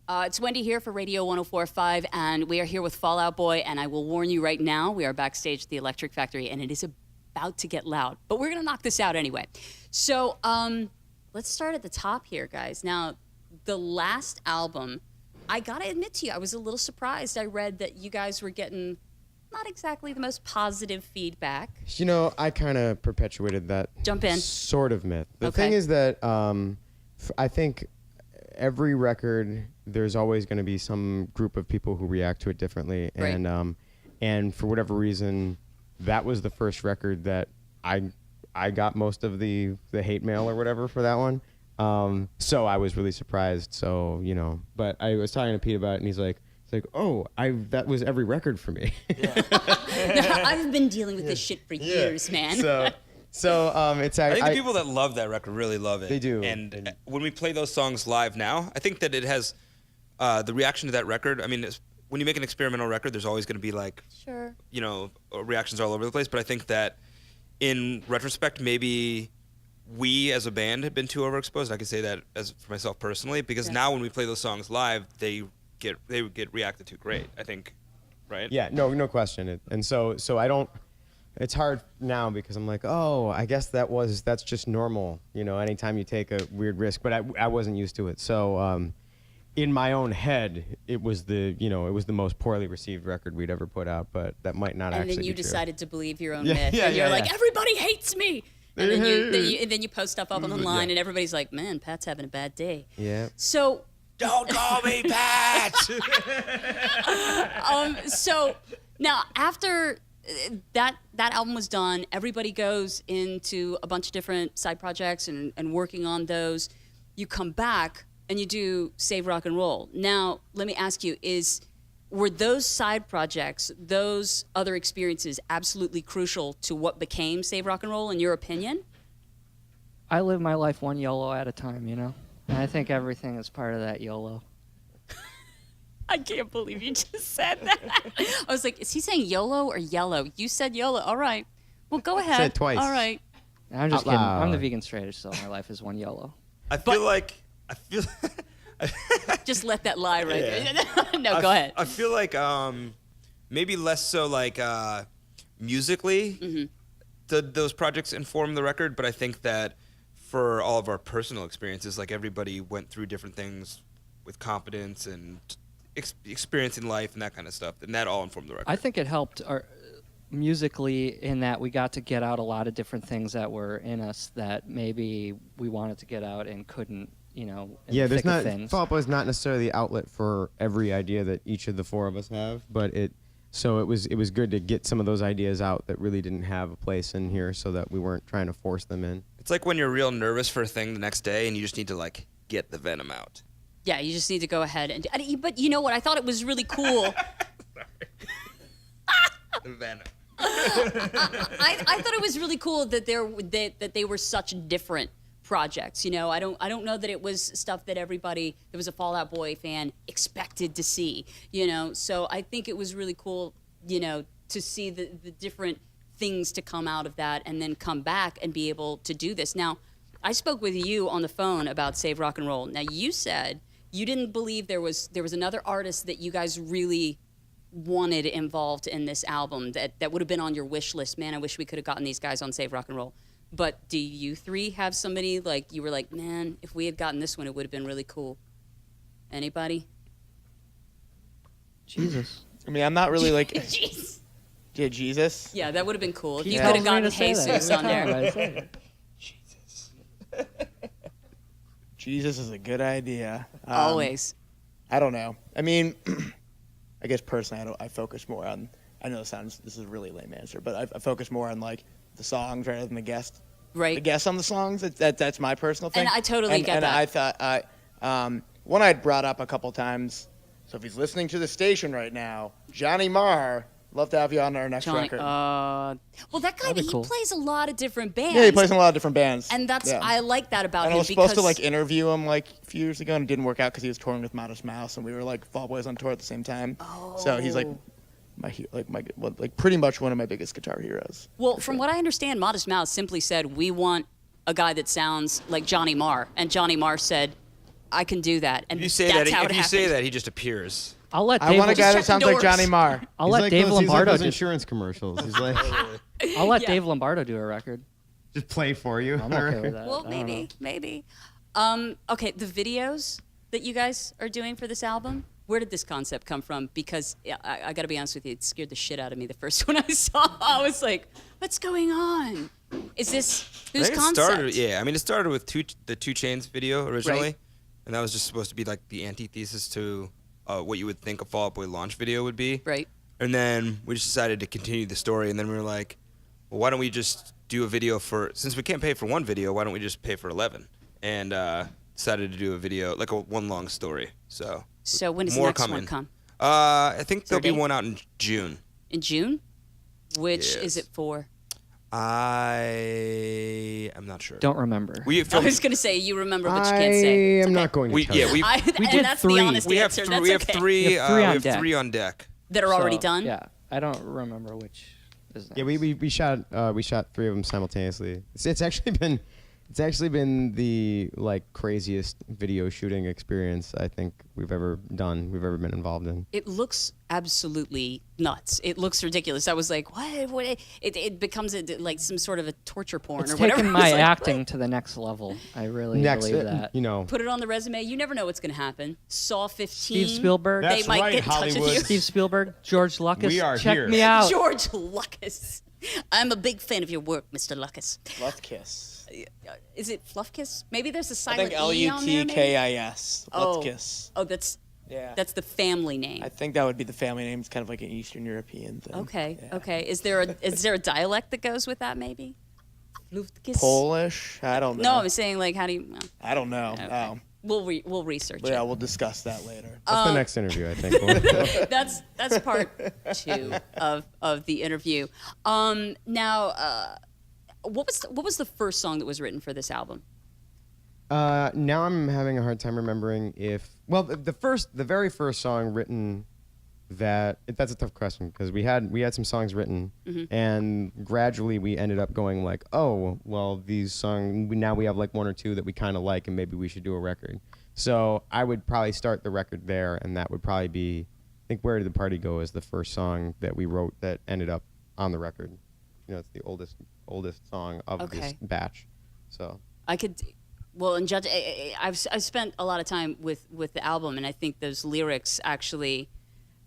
It's Wendy here for Radio 104.5, and we are here with Fall Out Boy, and I will warn you right now, we are backstage at the Electric Factory, and it is about to get loud, but we're going to knock this out anyway. So let's start at the top here, guys. Now, the last album, I got to admit to you, I was a little surprised. I read that you guys were getting not exactly the most positive feedback. You know, I kind of perpetuated that sort of myth. The thing is that I think every record, there's always going to be some group of people who react to it differently. Right. And for whatever reason, that was the first record that I got most of the hate mail or whatever for that one. So I was really surprised. So, you know, but I was talking to Pete about it, and he's like, oh, that was every record for me. Yeah. I've been dealing with this shit for years, man. So it's I think the people that love that record really love it. They do. And when we play those songs live now, I think that it has the reaction to that record. I mean, when you make an experimental record, there's always going to be like, you know, reactions all over the place. But I think that in retrospect, maybe we as a band have been too overexposed. I can say that as for myself personally, because now when we play those songs live, they would get reacted to great, I think, right? Yeah, no question. And so I don't. It's hard now because I'm like, oh, I guess that's just normal, you know. Anytime you take a weird risk, but I wasn't used to it. So in my own head, it was the most poorly received record we'd ever put out, but that might not actually be true. And then you decided to believe your own myth, and you're like, everybody hates me. And then you post stuff up online, and everybody's like, man, Pat's having a bad day. Yeah. So. Don't call me Pat! So now after that album was done, everybody goes into a bunch of different side projects and working on those. You come back and you do Save Rock and Roll. Now, let me ask you, were those side projects, those other experiences absolutely crucial to what became Save Rock and Roll in your opinion? I live my life one YOLO at a time, you know? And I think everything is part of that YOLO. I can't believe you just said that. I was like, is he saying YOLO or yellow? You said YOLO. All right. Well, go ahead. Said it twice. All right. I'm just kidding. I'm the vegan straightest, so my life is one YOLO. I feel just let that lie right there. No, go ahead. I feel like maybe less so like musically those projects inform the record, but I think that for all of our personal experiences, like everybody went through different things with competence and experience in life and that kind of stuff, and that all informed the record. I think it helped musically in that we got to get out a lot of different things that were in us that maybe we wanted to get out and couldn't, you know. Fall Out Boy is not necessarily the outlet for every idea that each of the four of us have, but it was good to get some of those ideas out that really didn't have a place in here, so that we weren't trying to force them in. It's like when you're real nervous for a thing the next day and you just need to like get the venom out. Yeah, you just need to go ahead and. But you know what? I thought it was really cool. The venom. I thought it was really cool that they were such different projects. You know, I don't know that it was stuff that everybody that was a Fall Out Boy fan expected to see. You know, so I think it was really cool. You know, to see the different things to come out of that, and then come back and be able to do this. Now, I spoke with you on the phone about Save Rock and Roll. Now, you said you didn't believe there was another artist that you guys really wanted involved in this album that would have been on your wish list. Man, I wish we could have gotten these guys on Save Rock and Roll. But do you three have somebody like you were like, man, if we had gotten this one, it would have been really cool? Anybody? Jesus. I mean, I'm not really like. Jeez. Yeah, Jesus. Yeah, that would have been cool. If you Yeah. could have gotten Jesus on there. Jesus. Jesus is a good idea. Always. I don't know. I mean, I guess personally, I focus more on. I know this is a really lame answer, but I focus more on like the songs rather than the guest. Right. The guests on the songs. That's my personal thing. And I totally get that. And I thought one I'd brought up a couple times. So if he's listening to the station right now, Johnny Marr. Love to have you on our next record. Well, that guy, he plays a lot of different bands. Yeah, he plays in a lot of different bands. And I like that about him. And I was supposed to like interview him like a few years ago, and it didn't work out because he was touring with Modest Mouse, and we were like Fall Boys on tour at the same time. Oh. So he's like pretty much one of my biggest guitar heroes. Well, from what I understand, Modest Mouse simply said, we want a guy that sounds like Johnny Marr. And Johnny Marr said, I can do that. And If you say that's that, how if it you say happened. that, he just appears. I'll let I Dave. want a guy that Just sounds check like doors. Johnny Marr. I'll let Dave he's like Lombardo. those insurance commercials. He's like, I'll let Yeah. Dave Lombardo do a record. just play for you. I'm okay with that. Well, I don't know. maybe. Okay, the videos that you guys are doing for this album, where did this concept come from? Because I got to be honest with you, it scared the shit out of me the first one I saw. I was like, what's going on? Is this whose I think concept? it started with the 2 Chainz video originally, Right. and that was just supposed to be like the antithesis to what you would think a Fall Out Boy launch video would be. Right. And then we just decided to continue the story, and then we were like, well, why don't we just do a video since we can't pay for one video, why don't we just pay for 11? And decided to do a video, like one long story. So when does the more next coming. one come? I think there'll be date? one out in June. In June? Which Yes. is it for? I am not sure. Don't remember. We I filmed, was going to say you remember, but you I can't say. It's am okay. not going to we tell yeah you. we We and did that's 3. the honest we have answer. th- That's we have okay. three We have 3 on deck. 3 on deck. that are already done. Yeah, I don't remember which is next. Yeah, we shot 3 of them simultaneously. It's actually been the like craziest video shooting experience I think we've ever been involved in. It looks absolutely nuts. It looks ridiculous. I was like, what? It becomes like some sort of a torture porn It's or whatever. taken I was my like, acting what? to the next level. I really Next, believe that. you know, Put it on the resume. You never know what's going to happen. Saw 15. Steve Spielberg. They That's might right, get in touch with Hollywood. you. Steve Spielberg, George Lucas. We are check here. me out. George Lucas. I'm a big fan of your work, Mr. Lucas. Left kiss. Is it Fluff Kiss? Maybe there's a I silent think E on there. maybe? Lutkis. Oh. Left kiss. Oh, that's Yeah. the family name. I think that would be the family name. It's kind of like an Eastern European thing. Okay. Yeah. Okay. Is there a dialect that goes with that? Maybe. Luftkiss? Polish? I don't know. No, I'm saying like how do you? Well, I don't know. okay. We'll research But yeah, it. we'll discuss that later. that's the next interview I think. That's part 2 of the interview. Now, what was the first song that was written for this album? Now I'm having a hard time remembering the very first song written. That's a tough question because we had some songs written, and gradually we ended up going like, oh well, these songs now we have like 1 or 2 that we kind of like, and maybe we should do a record. So I would probably start the record there, and that would probably be, I think, "Where Did the Party Go" is the first song that we wrote that ended up on the record. You know, it's the oldest song of this Okay. batch. So I could, well, and Judge, I've spent a lot of time with the album, and I think those lyrics actually,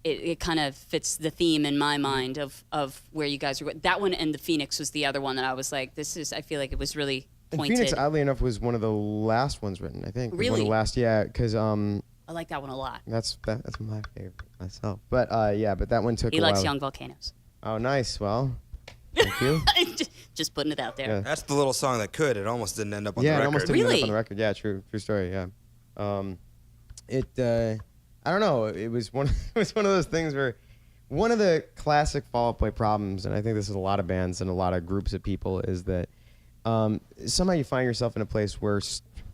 it kind of fits the theme in my mind of where you guys were. That one and the Phoenix was the other one that I was like, I feel like it was really and pointed. Phoenix, oddly enough, was one of the last ones written. I think. It was one of Really? the last, yeah, because I like that one a lot. that's my favorite myself. But but that one took He a likes while. Young Volcanoes. Oh, nice. Well, thank you. Just putting it out there. Yeah. That's the little song that could. It almost didn't end up on Yeah, the it record. almost didn't end up Really? on the record. Yeah, true story. Yeah. I don't know. It was one of those things where one of the classic Fall Out Boy problems, and I think this is a lot of bands and a lot of groups of people, is that somehow you find yourself in a place where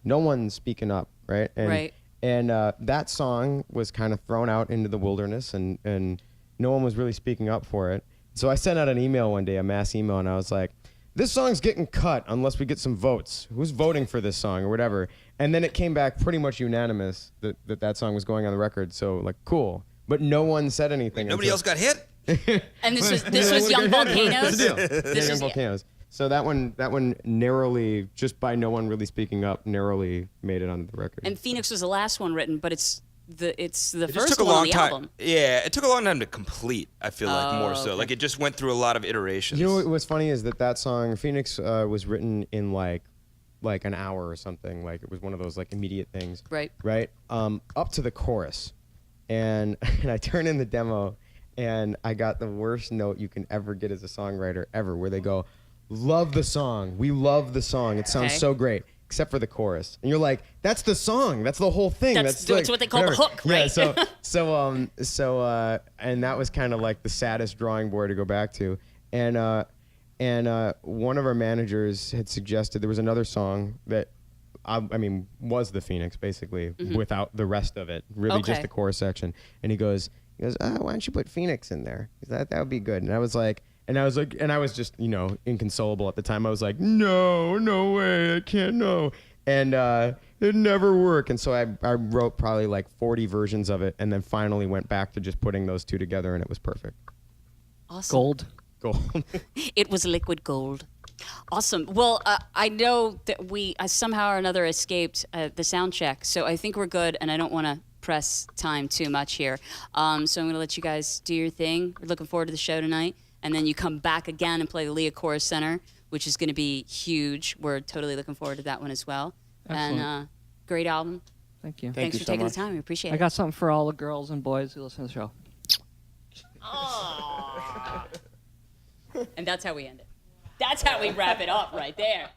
no one's speaking up, right? And, Right. And that song was kind of thrown out into the wilderness, and no one was really speaking up for it. So I sent out an email one day, a mass email, and I was like, this song's getting cut unless we get some votes. Who's voting for this song or whatever? And then it came back pretty much unanimous that song was going on the record. So like, cool. But no one said anything. Nobody else got hit? And this was Young Volcanoes. What's the deal? This Young was- Volcanoes. So that one narrowly, just by no one really speaking up, narrowly made it onto the record. And Phoenix was the last one written, but it's the It just first took a one long on the time. album. Yeah, it took a long time to complete. I feel like more so. okay. Like it just went through a lot of iterations. You know what's funny is that song Phoenix was written in like an hour or something. Like it was one of those like immediate things. Right. Right. Up to the chorus, and I turned in the demo, and I got the worst note you can ever get as a songwriter ever, where they go, "Love the song. We love the song. It sounds Okay. so great." Except for the chorus, and you're like, "That's the song. That's the whole thing. That's like, what they call the hook, Yeah. right? And that was kind of like the saddest drawing board to go back to, and one of our managers had suggested there was another song that, I mean, was the Phoenix basically without the rest of it, really just Okay. the chorus section, and he goes, why don't you put Phoenix in there? That would be good. And I was just, inconsolable at the time. I was like, no way, I can't, no. And It'd never work. And so I wrote probably like 40 versions of it, and then finally went back to just putting those two together, and it was perfect. Awesome. Gold. It was liquid gold. Awesome. Well, I know that we somehow or another escaped the sound check, so I think we're good, and I don't want to press time too much here. So I'm going to let you guys do your thing. We're looking forward to the show tonight, and then you come back again and play the Leah Chorus Center, which is going to be huge. We're totally looking forward to that one as well. Excellent. And great album. Thank you. Thanks you for so taking much. the time. We appreciate it. I got something for all the girls and boys who listen to the show. And that's how we end it. That's how we wrap it up right there.